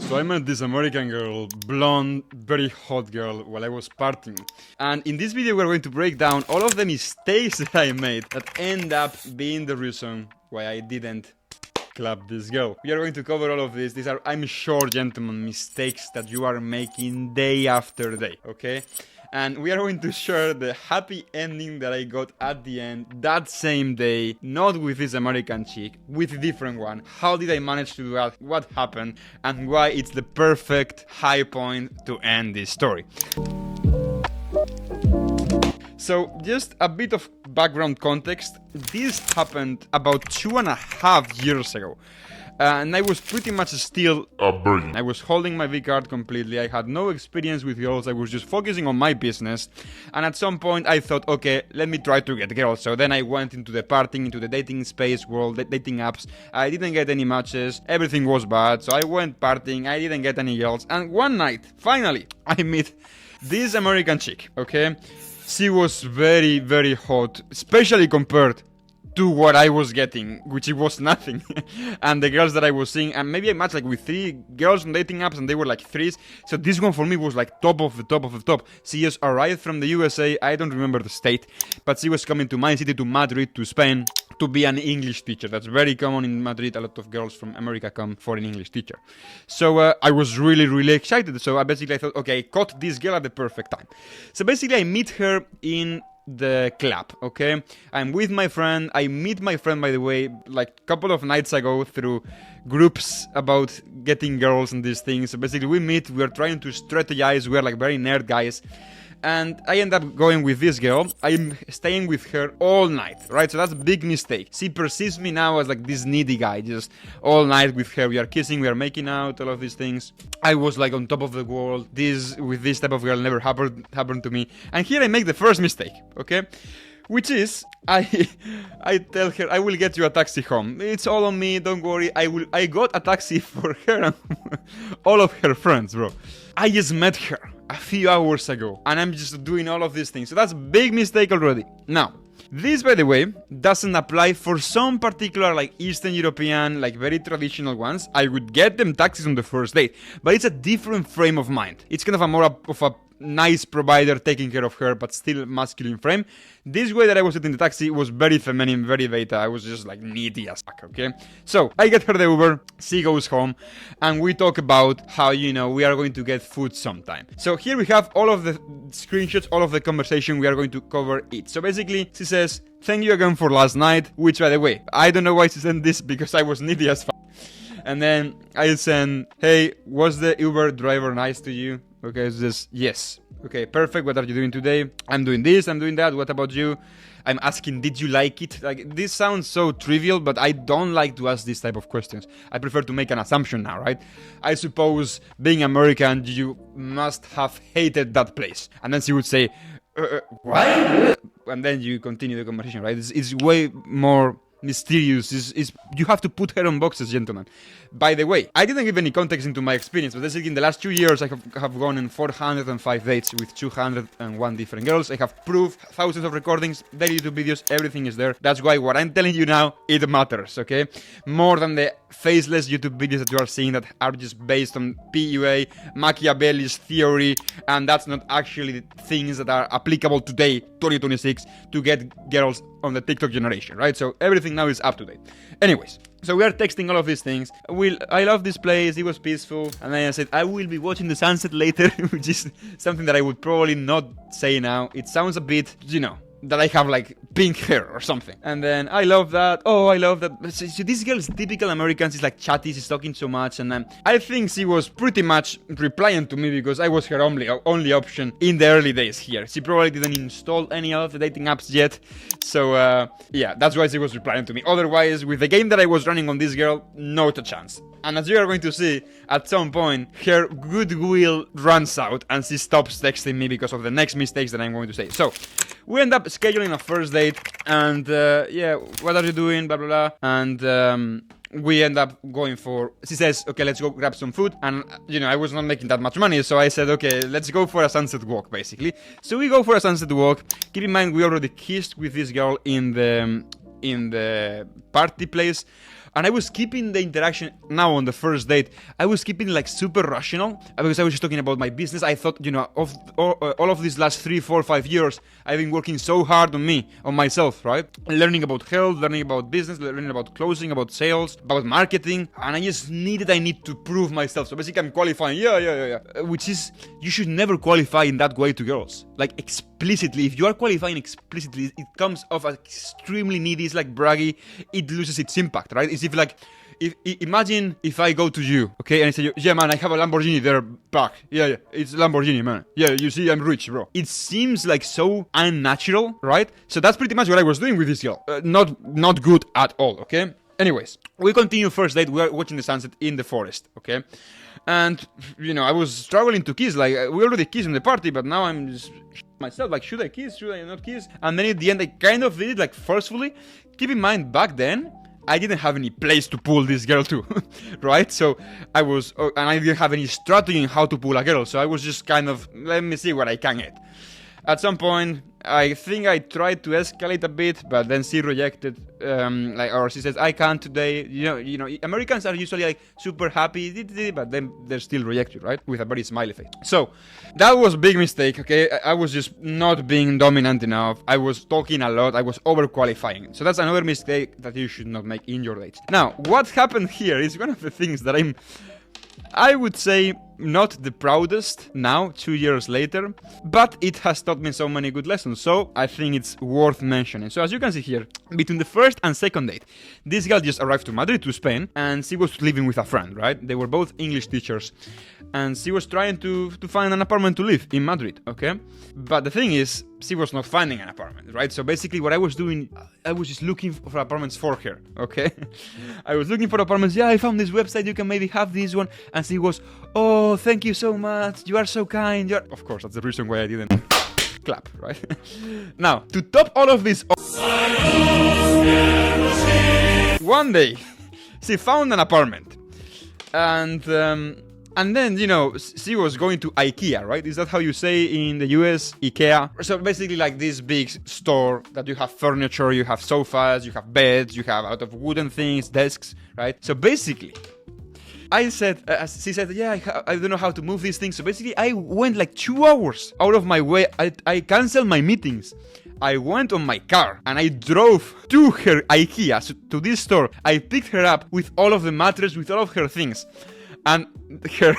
So I met this American girl, blonde, very hot girl, while I was partying. And in this video we're going to break down all of the mistakes that I made that end up being the reason why I didn't clap this girl. We are going to cover all of this. These are, I'm sure, gentlemen, mistakes that you are making day after day, okay? And we are going to share the happy ending that I got at the end that same day, not with this American chick, with a different one. How did I manage to do that? What happened? And why it's the perfect high point to end this story. So, just a bit of background context. This happened about 2.5 years ago. And I was pretty much still a virgin. I was holding my V card completely. I had no experience with girls. I was just focusing on my business. And at some point I thought, okay, let me try to get girls. So then I went into the partying, into the dating space world, dating apps. I didn't get any matches. Everything was bad. So I went partying. I didn't get any girls. And one night, finally, I met this American chick, okay? She was very, very hot, especially compared to what I was getting, which it was nothing. And the girls that I was seeing, and maybe I matched like with 3 girls on dating apps and they were like 3s. So this one for me was like top of the top of the top. She just arrived from the USA, I don't remember the state, but she was coming to my city, to Madrid, to Spain, to be an English teacher. That's very common in Madrid. A lot of girls from America come for an English teacher. So I was really, really excited. So I basically thought, okay, I caught this girl at the perfect time. So basically I meet her in the club, okay? I'm with my friend. I meet my friend, by the way, like a couple of nights ago through groups about getting girls and these things. So basically we meet, we're trying to strategize, we're like very nerd guys. And I end up going with this girl. I'm staying with her all night, right? So that's a big mistake. She perceives me now as like this needy guy, just all night with her. We are kissing, we are making out, all of these things. I was like on top of the world. This, with this type of girl, never happened to me. And here I make the first mistake, okay? Which is, I tell her, I will get you a taxi home. It's all on me, don't worry. I got a taxi for her and all of her friends, bro. I just met her a few hours ago, and I'm just doing all of these things. So that's a big mistake already. Now, this, by the way, doesn't apply for some particular, like, Eastern European, like, very traditional ones. I would get them taxis on the first date, but it's a different frame of mind. It's kind of a more of a nice provider taking care of her, but still masculine frame. This way that I was sitting in the taxi was very feminine, very beta. I was just like needy as fuck, okay? So I get her the Uber, she goes home, and we talk about how, you know, we are going to get food sometime. So here we have all of the screenshots, all of the conversation. We are going to cover it. So basically, she says, thank you again for last night, which, by the way, I don't know why she sent this, because I was needy as fuck. And then I send, hey, was the Uber driver nice to you? Okay, so this, yes. Okay, perfect. What are you doing today? I'm doing this, I'm doing that. What about you? I'm asking, did you like it? Like, this sounds so trivial, but I don't like to ask this type of questions. I prefer to make an assumption now, right? I suppose, being American, you must have hated that place. And then she would say, what? And then you continue the conversation, right? It's way more mysterious. You have to put her on boxes, gentlemen. By the way, I didn't give any context into my experience, but basically in the last 2 years I have gone on 405 dates with 201 different girls. I have proof, thousands of recordings, daily YouTube videos, everything is there. That's why what I'm telling you now, it matters, okay? More than the faceless YouTube videos that you are seeing that are just based on PUA, Machiavelli's theory, and that's not actually things that are applicable today, 2026, to get girls on the TikTok generation, right? So everything now is up to date. Anyways, so we are texting all of these things. I love this place, it was peaceful. And then I said, I will be watching the sunset later, which is something that I would probably not say now. It sounds a bit, you know, that I have like pink hair or something. And then I love that. Oh, I love that. So this girl is typical American. She's like chatty, she's talking so much. And I think she was pretty much replying to me because I was her only option in the early days here. She probably didn't install any of the dating apps yet. So yeah, that's why she was replying to me. Otherwise, with the game that I was running on this girl, not a chance. And as you are going to see, at some point, her goodwill runs out and she stops texting me because of the next mistakes that I'm going to say. So, we end up scheduling a first date, and yeah, what are you doing, blah, blah, blah. And we end up going for, she says, okay, let's go grab some food. And, you know, I was not making that much money, so I said, okay, let's go for a sunset walk, basically. So we go for a sunset walk. Keep in mind, we already kissed with this girl in the party place. And I was keeping the interaction now on the first date. I was keeping like super rational because I was just talking about my business. I thought, you know, of all of these last 3, 4, 5 years, I've been working so hard on me, on myself, right? Learning about health, learning about business, learning about closing, about sales, about marketing. And I just need to prove myself. So basically I'm qualifying. Yeah. Which is, you should never qualify in that way to girls. Like explicitly, if you are qualifying explicitly, it comes off as extremely needy. It's like braggy. It loses its impact, right? It's imagine if I go to you, okay, and I say, yeah, man, I have a Lamborghini there back. Yeah, it's a Lamborghini, man. Yeah, you see, I'm rich, bro. It seems like so unnatural, right? So that's pretty much what I was doing with this girl. Not good at all, okay? Anyways, we continue first date. We are watching the sunset in the forest, okay? And, you know, I was struggling to kiss. Like, we already kissed in the party, but now I'm just myself. Like, should I kiss? Should I not kiss? And then at the end, I kind of did it, like, forcefully. Keep in mind, back then, I didn't have any place to pull this girl to, right? So I was, and I didn't have any strategy in how to pull a girl. So I was just kind of, let me see what I can get. At some point, I think I tried to escalate a bit, but then she rejected, or she says, I can't today. You know, Americans are usually like super happy, but then they still reject you, right? With a very smiley face. So that was a big mistake, okay? I was just not being dominant enough. I was talking a lot. I was overqualifying. So that's another mistake that you should not make in your dates. Now, what happened here is one of the things that I would say not the proudest now, 2 years later, but it has taught me so many good lessons, so I think it's worth mentioning. So as you can see here, between the first and second date, this girl just arrived to Madrid, to Spain, and she was living with a friend, right? They were both English teachers, and she was trying to find an apartment to live in Madrid, okay? But the thing is, she was not finding an apartment, right? So basically what I was doing, I was just looking for apartments for her, okay? I was looking for apartments. Yeah, I found this website, you can maybe have this one. And she was, oh, thank you so much, you are so kind. Of course, that's the reason why I didn't clap, right? Now, to top all of this, one day, she found an apartment. And then, you know, she was going to IKEA, right? Is that how you say in the US? IKEA? So basically like this big store that you have furniture, you have sofas, you have beds, you have out of wooden things, desks, right? So basically, I said, she said, yeah, I don't know how to move these things. So basically, I went like 2 hours out of my way. I canceled my meetings. I went on my car and I drove to her IKEA, so to this store. I picked her up with all of the mattress, with all of her things. And her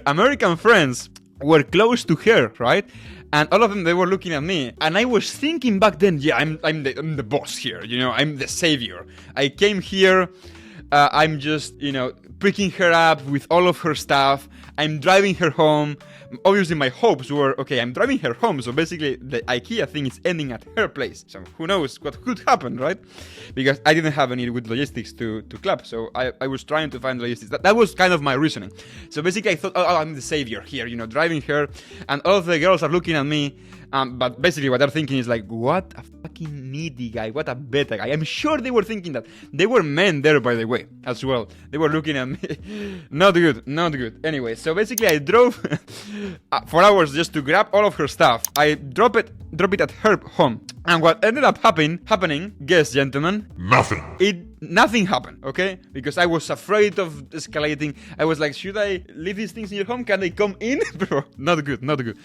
American friends were close to her, right? And all of them, they were looking at me. And I was thinking back then, yeah, I'm the boss here, you know, I'm the savior. I came here, I'm just, you know, picking her up with all of her stuff. I'm driving her home. Obviously, my hopes were, okay, I'm driving her home, so basically the IKEA thing is ending at her place. So who knows what could happen, right? Because I didn't have any good logistics to clap, so I was trying to find logistics. That was kind of my reasoning. So basically, I thought, oh, I'm the savior here, you know, driving her, and all of the girls are looking at me. But basically what they're thinking is like, what a fucking needy guy, what a beta guy. I'm sure they were thinking that. They were men there, by the way, as well. They were looking at me. Not good. Anyway, so basically I drove for hours just to grab all of her stuff. I drop it at her home. And what ended up happening, guess, gentlemen? Nothing happened, okay? Because I was afraid of escalating. I was like, should I leave these things in your home? Can they come in? Bro, not good.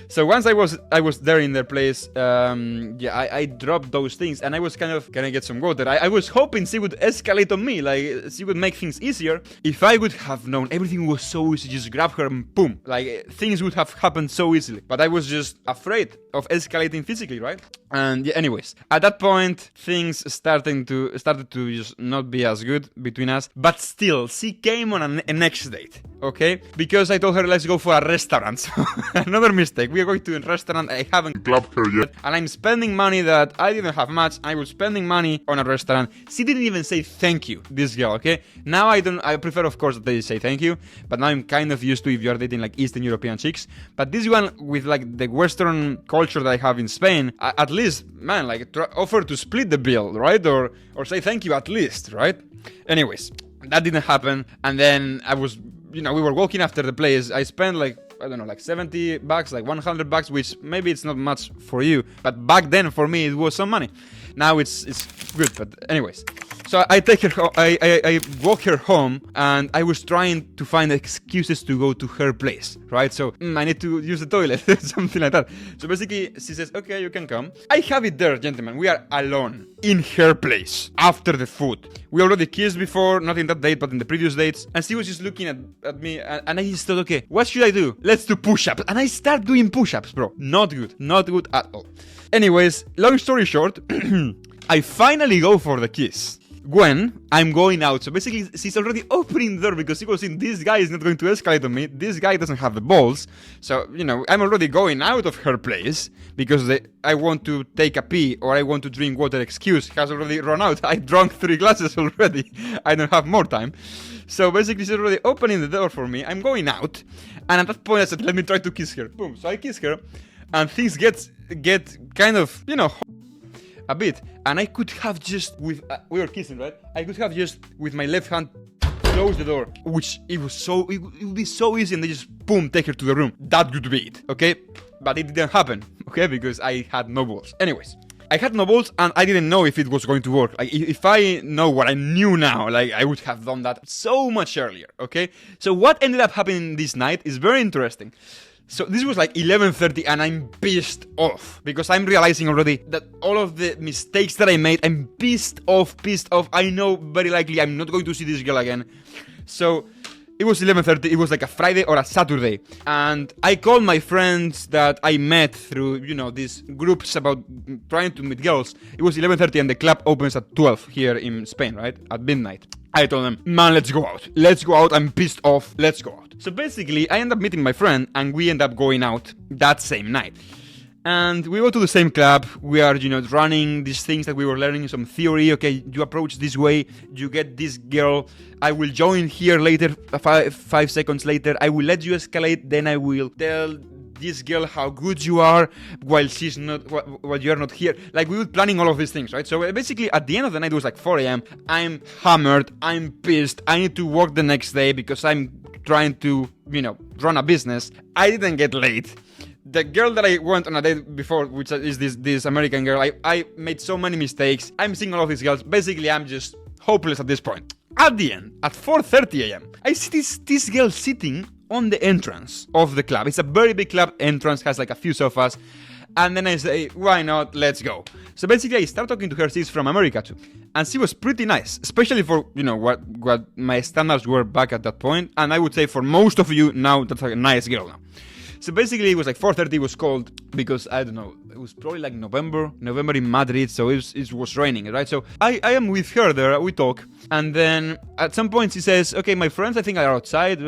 So once I was there in their place, I dropped those things and I was kind of, can I get some water? I was hoping she would escalate on me, like she would make things easier. If I would have known everything was so easy, just grab her and boom, like things would have happened so easily. But I was just afraid of escalating physically, right? And yeah, anyways, at that point, things started to just not be as good between us. But still, she came on a next date, okay? Because I told her, let's go for a restaurant. So another mistake. We are going to a restaurant. I haven't clapped her yet. And I'm spending money that I didn't have much. I was spending money on a restaurant. She didn't even say thank you, this girl, okay? Now I prefer, of course, that they say thank you. But now I'm kind of used to if you're dating like Eastern European chicks. But this one, with like the Western culture that I have in Spain, at least, man, like offer to split the bill, right? Or say thank you at least, right? Anyways, that didn't happen. And then I was, you know, we were walking after the place. I spent like, I don't know, like $70, like $100, which maybe it's not much for you, but back then for me it was some money. Now it's good, but anyways. So I take her home, I walk her home, and I was trying to find excuses to go to her place, right? So I need to use the toilet, something like that. So basically, she says, okay, you can come. I have it there, gentlemen. We are alone in her place after the food. We already kissed before, not in that date, but in the previous dates. And she was just looking at me, and I just thought, okay, what should I do? Let's do push-ups. And I start doing push-ups, bro. Not good at all. Anyways, long story short, I finally go for the kiss when I'm going out. So basically, she's already opening the door because she was in, this guy is not going to escalate on me. This guy doesn't have the balls. So, you know, I'm already going out of her place because I want to take a pee or I want to drink water excuse has already run out. I drank 3 glasses already. I don't have more time. So basically, she's already opening the door for me. I'm going out. And at that point, I said, let me try to kiss her. Boom. So I kiss her. And things get kind of, you know, a bit, and I could have just we were kissing, right? I could have just with my left hand closed the door, which it would be so easy, and they just boom take her to the room. That would be it, okay? But it didn't happen, okay? Because I had no balls. Anyways, I had no balls, and I didn't know if it was going to work. Like if I know what I knew now, like I would have done that so much earlier, okay? So what ended up happening this night is very interesting. So this was like 11:30 and I'm pissed off because I'm realizing already that all of the mistakes that I made, I'm pissed off. I know very likely I'm not going to see this girl again. So it was 11:30, it was like a Friday or a Saturday. And I called my friends that I met through, you know, these groups about trying to meet girls. It was 11:30 and the club opens at 12 here in Spain, right? At midnight. I told them, man, let's go out, I'm pissed off, let's go out. So basically, I end up meeting my friend, and we end up going out that same night. And we go to the same club, we are, you know, running these things that we were learning, some theory, okay, you approach this way, you get this girl, I will join here later, 5 seconds later, I will let you escalate, then I will tell this girl how good you are while she's not, while you're not here. Like, we were planning all of these things, right? So basically, at the end of the night, it was like 4 a.m. I'm hammered, I'm pissed, I need to work the next day because I'm trying to, you know, run a business. I didn't get late. The girl that I went on a date before, which is this American girl, I made so many mistakes. I'm seeing all of these girls. Basically, I'm just hopeless at this point. At the end, at 4:30 a.m., I see this girl sitting on the entrance of the club. It's a very big club. Entrance has like a few sofas. And then I say, why not? Let's go. So basically, I start talking to her. She's from America too. And she was pretty nice, especially for, you know, what my standards were back at that point. And I would say for most of you now, that's like a nice girl now. So basically, it was like 4:30. It was cold because, I don't know, it was probably like November in Madrid, so it was raining, right? So I am with her there, we talk, and then at some point she says, okay, my friends I think are outside.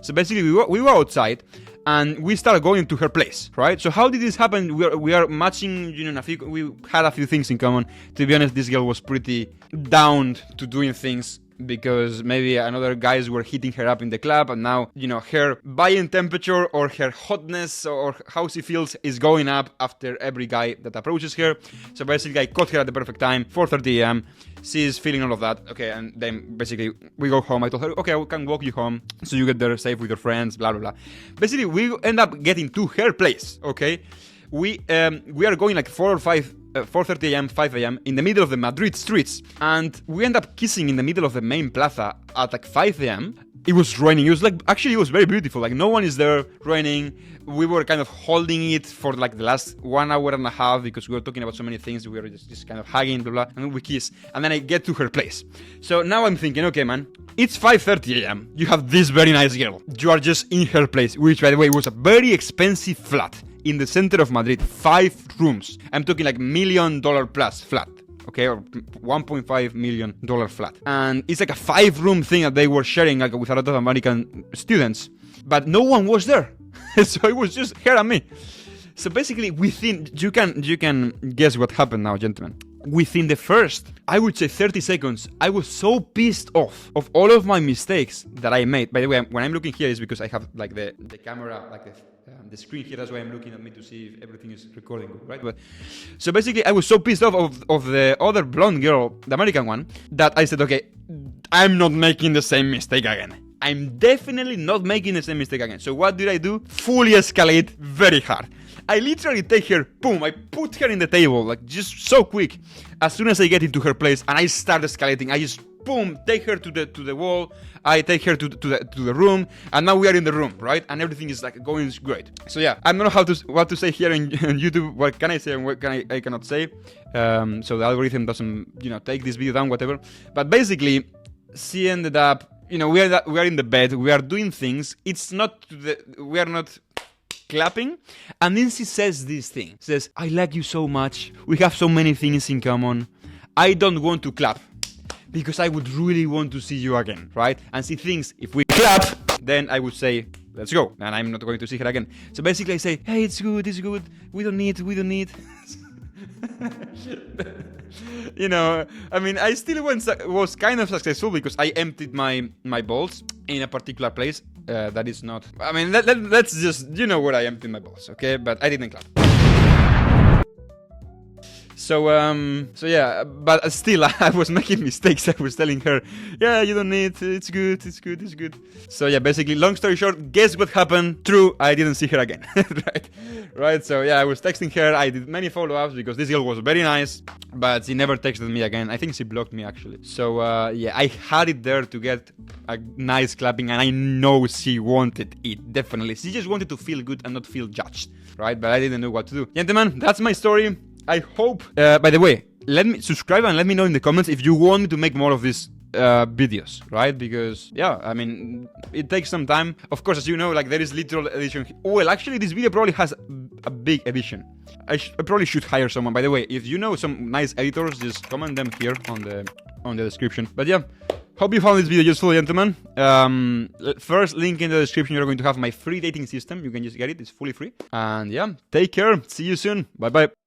So basically, we were outside, and we started going to her place, right? So how did this happen? We are matching, you know, we had a few things in common. To be honest, this girl was pretty down to doing things because maybe another guys were hitting her up in the club, and now, you know, her buying temperature or her hotness or how she feels is going up after every guy that approaches her. So basically, I caught her at the perfect time, 4:30 a.m. She's feeling all of that, okay, and then basically we go home. I told her, okay, I can walk you home so you get there safe with your friends, blah blah blah. Basically, we end up getting to her place, okay. We are going like 4:30 a.m., 5 a.m. in the middle of the Madrid streets, and we end up kissing in the middle of the main plaza at like 5 a.m. It was raining. It was like, actually, it was very beautiful. Like, no one is there, raining. We were kind of holding it for like the last 1 hour and a half because we were talking about so many things. We were just kind of hugging, blah, blah, and we kiss. And then I get to her place. So now I'm thinking, okay, man, it's 5:30 a.m. You have this very nice girl. You are just in her place, which, by the way, was a very expensive flat in the center of Madrid. 5 rooms. I'm talking like $1 million plus flat. Okay, or $1.5 million flat. And it's like a 5-room thing that they were sharing like with a lot of American students. But no one was there. So it was just her and me. So basically, within, you can guess what happened now, gentlemen. Within the first, I would say 30 seconds, I was so pissed off of all of my mistakes that I made. By the way, when I'm looking here, is because I have like the camera, like the screen here. That's why I'm looking at me to see if everything is recording good, right? But so basically, I was so pissed off of the other blonde girl, the American one, that I said, okay, I'm not making the same mistake again. I'm definitely not making the same mistake again. So what did I do? Fully escalate very hard. I literally take her, boom, I put her in the table, like just so quick. As soon as I get into her place and I start escalating, I just boom, take her to the wall. I take her to the room, and now we are in the room, right? And everything is like going great. So yeah, I don't know what to say here on YouTube. What can I say and what I cannot say? So the algorithm doesn't, take this video down, whatever. But basically, she ended up, we are in the bed, we are doing things. We are not clapping, and then she says this thing. She says, "I like you so much. We have so many things in common. I don't want to clap, because I would really want to see you again," right? And she thinks if we clap, then I would say, "Let's go," and I'm not going to see her again. So basically I say, "Hey, it's good, we don't need." I still was kind of successful because I emptied my balls in a particular place. That is not, let's just, where I emptied my balls, okay? But I didn't clap. So yeah, but still I was making mistakes. I was telling her, "Yeah, you don't need, it's good. So yeah, basically, long story short, guess what happened? True, I didn't see her again. Right, so yeah, I was texting her, I did many follow-ups because this girl was very nice, but she never texted me again. I think she blocked me actually. So yeah, I had it there to get a nice clapping, and I know she wanted it, definitely. She just wanted to feel good and not feel judged, right? But I didn't know what to do. Gentlemen, that's my story. I hope, by the way, let me subscribe and let me know in the comments if you want me to make more of these videos, right? Because, yeah, it takes some time. Of course, as you know, like, there is literal edition. Well, actually, this video probably has a big edition. I probably should hire someone. By the way, if you know some nice editors, just comment them here on the description. But yeah, hope you found this video useful, gentlemen. First link in the description, you're going to have my free dating system. You can just get it. It's fully free. And yeah, take care. See you soon. Bye-bye.